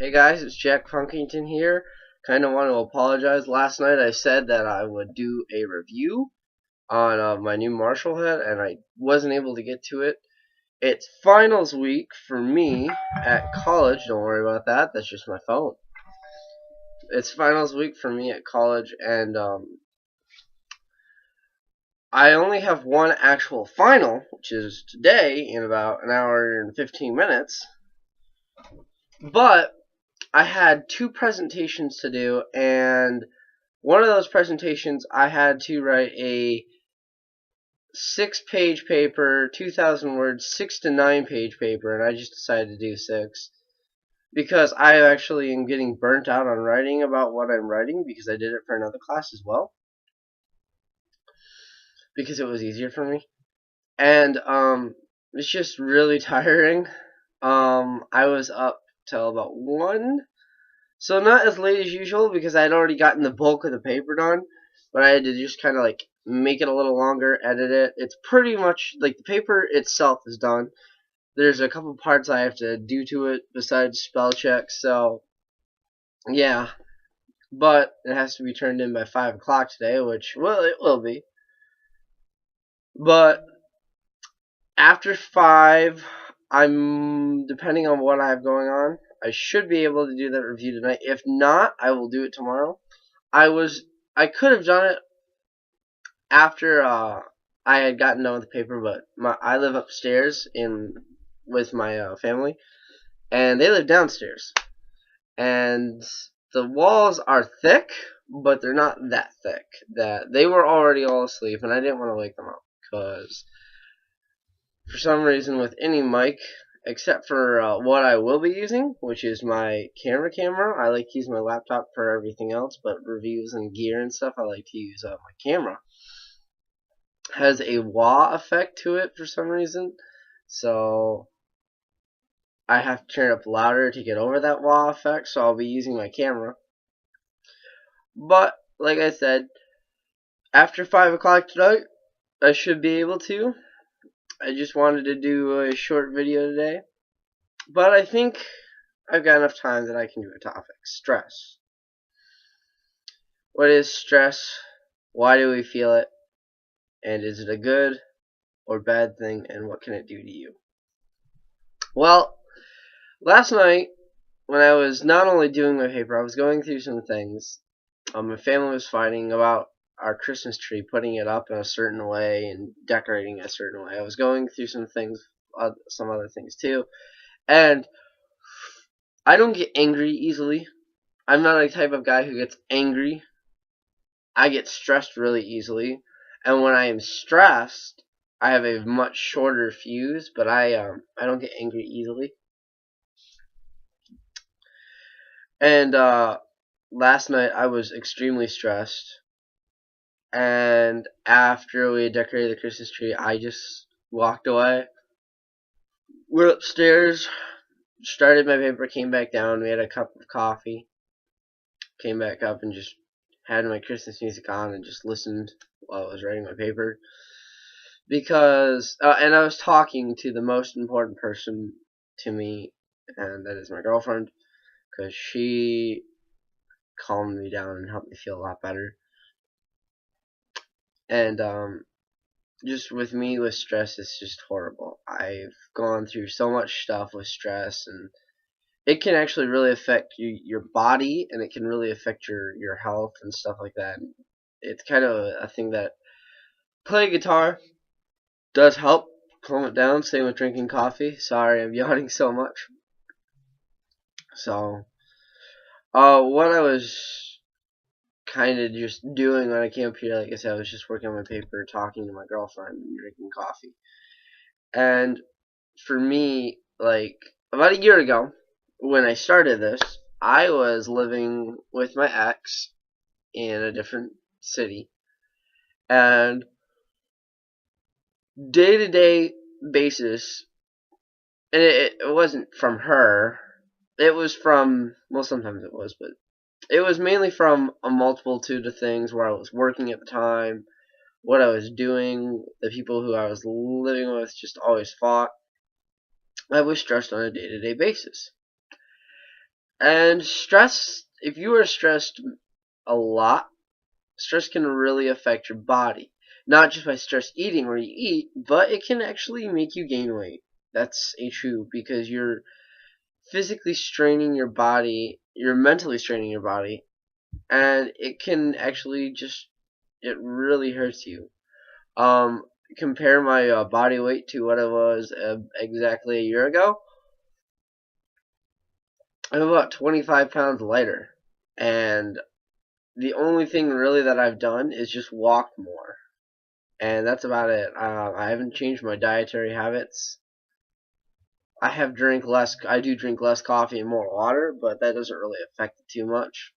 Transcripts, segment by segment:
Hey guys, it's Jack Funkington here. Kind of want to apologize. Last night I said that I would do a review on my new Marshall head, and I wasn't able to get to it. It's finals week for me at college. Don't worry about that. That's just my phone. It's finals week for me at college, and I only have one actual final, which is today in about an hour and 15 minutes. But I had two presentations to do, and one of those presentations I had to write a 6-page paper, 2,000 words, 6 to 9-page paper, and I just decided to do 6 because I actually am getting burnt out on writing about what I'm writing because I did it for another class as well because it was easier for me, and it's just really tiring. I was up till about 1. So not as late as usual because I had already gotten the bulk of the paper done, but I had to just kind of like make it a little longer, edit it. It's pretty much like the paper itself is done. There's a couple parts I have to do to it besides spell check, so yeah. But it has to be turned in by 5 o'clock today, which, well, it will be. But after 5, depending on what I have going on, I should be able to do that review tonight. If not, I will do it tomorrow. I could have done it after I had gotten done with the paper, but I live upstairs with my family, and they live downstairs, and the walls are thick, but they're not that thick. That they were already all asleep, and I didn't want to wake them up because for some reason with any mic, except for what I will be using, which is my camera. I like to use my laptop for everything else, but reviews and gear and stuff, I like to use my camera. Has a wah effect to it for some reason, so I have to turn it up louder to get over that wah effect, so I'll be using my camera. But, like I said, after 5 o'clock tonight, I should be able to. I just wanted to do a short video today, but I think I've got enough time that I can do a topic. Stress. What is stress? Why do we feel it? And is it a good or bad thing? And what can it do to you? Well, last night, when I was not only doing my paper, I was going through some things. My family was fighting about our Christmas tree, putting it up in a certain way and decorating it a certain way. I was going through some things, some other things too, and I don't get angry easily. I'm not a type of guy who gets angry. I get stressed really easily, and when I am stressed, I have a much shorter fuse, but I don't get angry easily. And last night I was extremely stressed, and after we decorated the Christmas tree, I just walked away. Went upstairs, started my paper, came back down, we had a cup of coffee, came back up and just had my Christmas music on and just listened while I was writing my paper. Because, and I was talking to the most important person to me, and that is my girlfriend, because she calmed me down and helped me feel a lot better. And just with me with stress, it's just horrible. I've gone through so much stuff with stress, and it can actually really affect your body, and it can really affect your health and stuff like that. It's kind of a thing that playing guitar does help calm it down. Same with drinking coffee. Sorry, I'm yawning so much. So, what I was kind of just doing when I came up here, like I said, I was just working on my paper, talking to my girlfriend, and drinking coffee. And for me, like about a year ago, when I started this, I was living with my ex in a different city, and day-to-day basis, and it wasn't from her. It was from, well, sometimes it was, but it was mainly from a multitude of things where I was working at the time, what I was doing, the people who I was living with just always fought. I was stressed on a day-to-day basis. And stress, if you are stressed a lot, stress can really affect your body. Not just by stress eating where you eat, but it can actually make you gain weight. That's a true, because you're physically straining your body, you're mentally straining your body, and it can actually just, it really hurts you. Um, Compare my body weight to what it was exactly a year ago. I'm about 25 pounds lighter, and the only thing really that I've done is just walked more, and that's about it. I haven't changed my dietary habits. I do drink less coffee and more water, but that doesn't really affect it too much.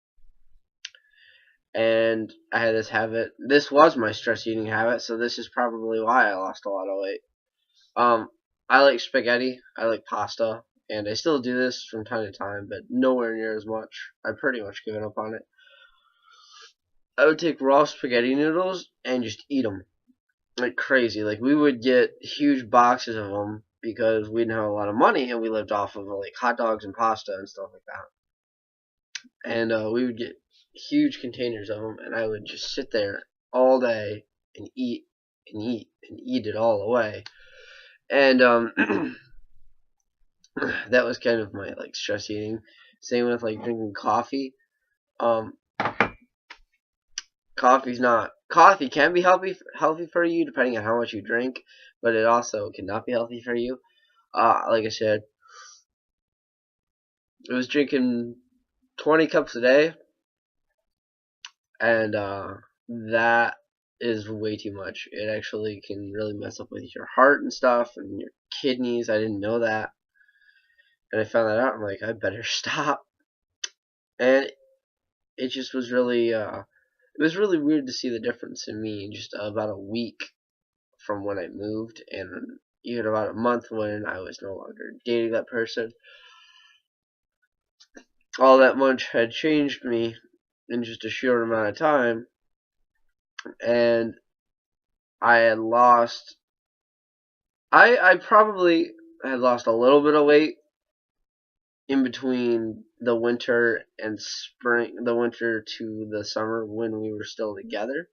And I had this habit. This was my stress eating habit, so this is probably why I lost a lot of weight. Um, I like spaghetti. I like pasta, and I still do this from time to time, but nowhere near as much. I've pretty much given up on it. I would take raw spaghetti noodles and just eat them like crazy. Like, we would get huge boxes of them because we didn't have a lot of money, and we lived off of like hot dogs and pasta and stuff like that. And we would get huge containers of them, and I would just sit there all day and eat and eat and eat it all away. And that was kind of my like stress eating. Same with like drinking coffee. Um, Coffee can be healthy for you depending on how much you drink, but it also cannot be healthy for you. Like I said, I was drinking 20 cups a day, and that is way too much. It actually can really mess up with your heart and stuff and your kidneys. I didn't know that, and I found that out. I'm like, I better stop. And it just was really it was really weird to see the difference in me in just about a week from when I moved, and even about a month when I was no longer dating that person. All that much had changed me in just a short amount of time, and I had lost. I probably had lost a little bit of weight in between the winter and spring, the winter to the summer when we were still together.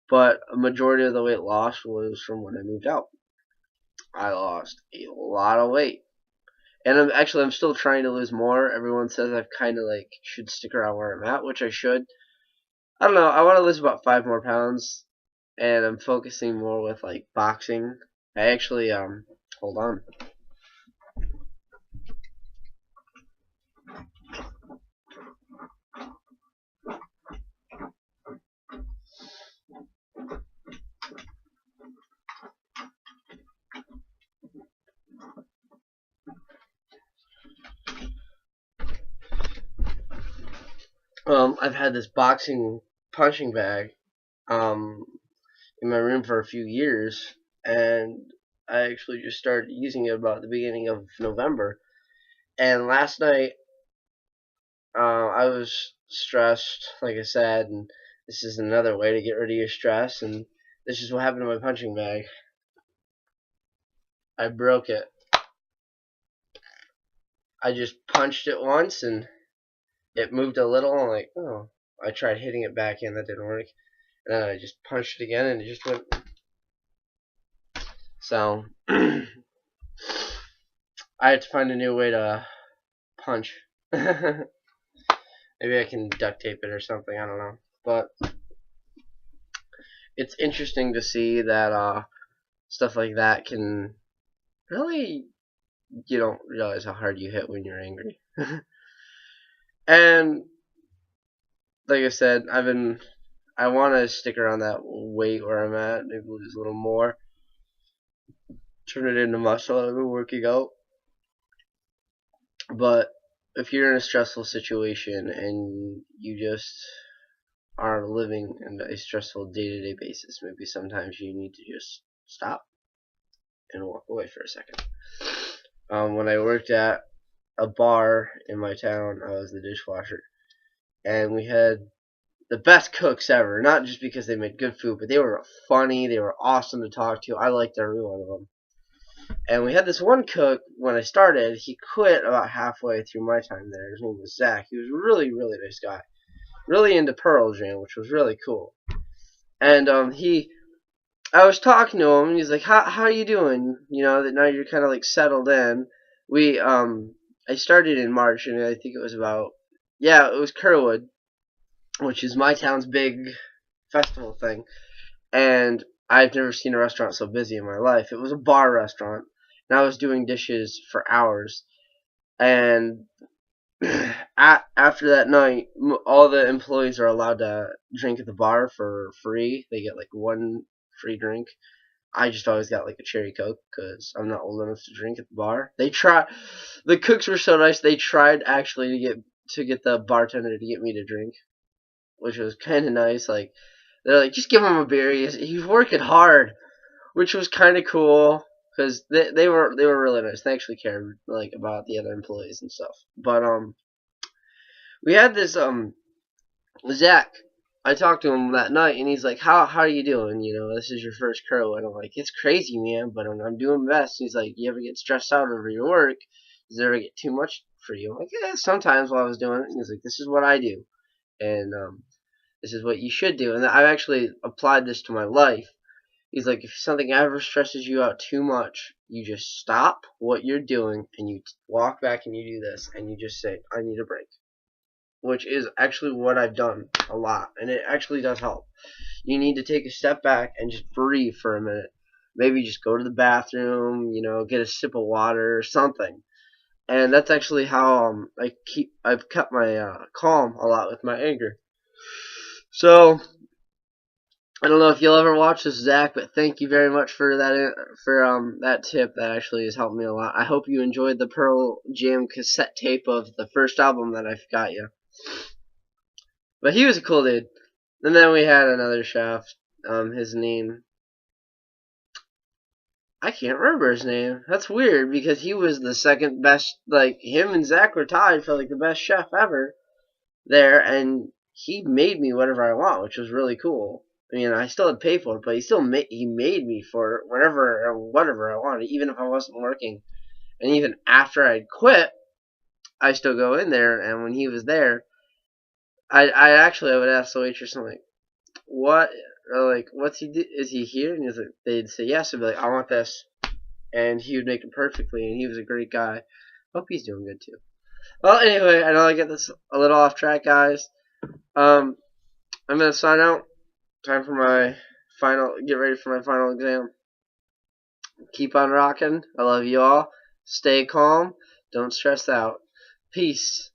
But a majority of the weight lost was from when I moved out. I lost a lot of weight. And I'm still trying to lose more. Everyone says I've kind of like should stick around where I'm at, which I should. I don't know. I want to lose about 5 more pounds, and I'm focusing more with like boxing. I actually hold on. I've had this boxing punching bag um in my room for a few years, and I actually just started using it about the beginning of November. And last night, I was stressed, like I said, and this is another way to get rid of your stress. And this is what happened to my punching bag. I broke it. I just punched it once, and it moved a little. I'm like, oh. I tried hitting it back in, that didn't work. And then I just punched it again, and it just went. So I had to find a new way to punch. Maybe I can duct tape it or something. I don't know. But it's interesting to see that stuff like that can really, you don't realize how hard you hit when you're angry. And like I said, I want to stick around that weight where I'm at, maybe lose a little more, turn it into muscle. I've been working out. But if you're in a stressful situation and you just are living in a stressful day-to-day basis, maybe sometimes you need to just stop and walk away for a second. When I worked at a bar in my town, I was the dishwasher, and we had the best cooks ever. Not just because they made good food, but they were funny. They were awesome to talk to. I liked every one of them. And we had this one cook when I started. He quit about halfway through my time there. His name was Zach. He was a really, really nice guy. Really into Pearl Jam, which was really cool. And I was talking to him, and he's like, "How are you doing? You know that now you're kind of like settled in." I started in March, and I think it was it was Kerwood, which is my town's big festival thing. And I've never seen a restaurant so busy in my life. It was a bar restaurant, and I was doing dishes for hours. And after that night, all the employees are allowed to drink at the bar for free. They get like one free drink. I just always got like a cherry coke because I'm not old enough to drink at the bar. The cooks were so nice. They tried actually to get the bartender to get me to drink, which was kind of nice. Like they're like, just give him a beer. He's working hard, which was kind of cool because they were really nice. They actually cared like about the other employees and stuff. But we had this Zach. I talked to him that night, and he's like, "How are you doing? You know, this is your first crow." And I'm like, "It's crazy, man, but I'm doing best." He's like, "You ever get stressed out over your work? Does it ever get too much for you?" I'm like, "Yeah, sometimes while I was doing it." And he's like, "This is what I do, and this is what you should do." And I've actually applied this to my life. He's like, if something ever stresses you out too much, you just stop what you're doing and you walk back and you do this and you just say, "I need a break." Which is actually what I've done a lot, and it actually does help. You need to take a step back and just breathe for a minute. Maybe just go to the bathroom, you know, get a sip of water or something. And that's actually how I've kept my calm a lot with my anger. So I don't know if you'll ever watch this, Zach, but thank you very much for that tip. That actually has helped me a lot. I hope you enjoyed the Pearl Jam cassette tape of the first album that I got you. But he was a cool dude. And then we had another chef. His name, I can't remember his name. That's weird because he was the second best. Like him and Zach were tied for like the best chef ever there, and he made me whatever I want, which was really cool. I mean, I still had to pay for it, but he made me for whatever I wanted, even if I wasn't working. And even after I'd quit, I still go in there. And when he was there, I would ask the waitress, I'm like, what, or like, what's he do? Is he here? And he's like, they'd say yes. I'd be like, I want this, and he would make it perfectly. And he was a great guy. Hope he's doing good too. Well, anyway, I know I get this a little off track, guys. I'm gonna sign out. Time for get ready for my final exam. Keep on rocking. I love you all. Stay calm. Don't stress out. Peace.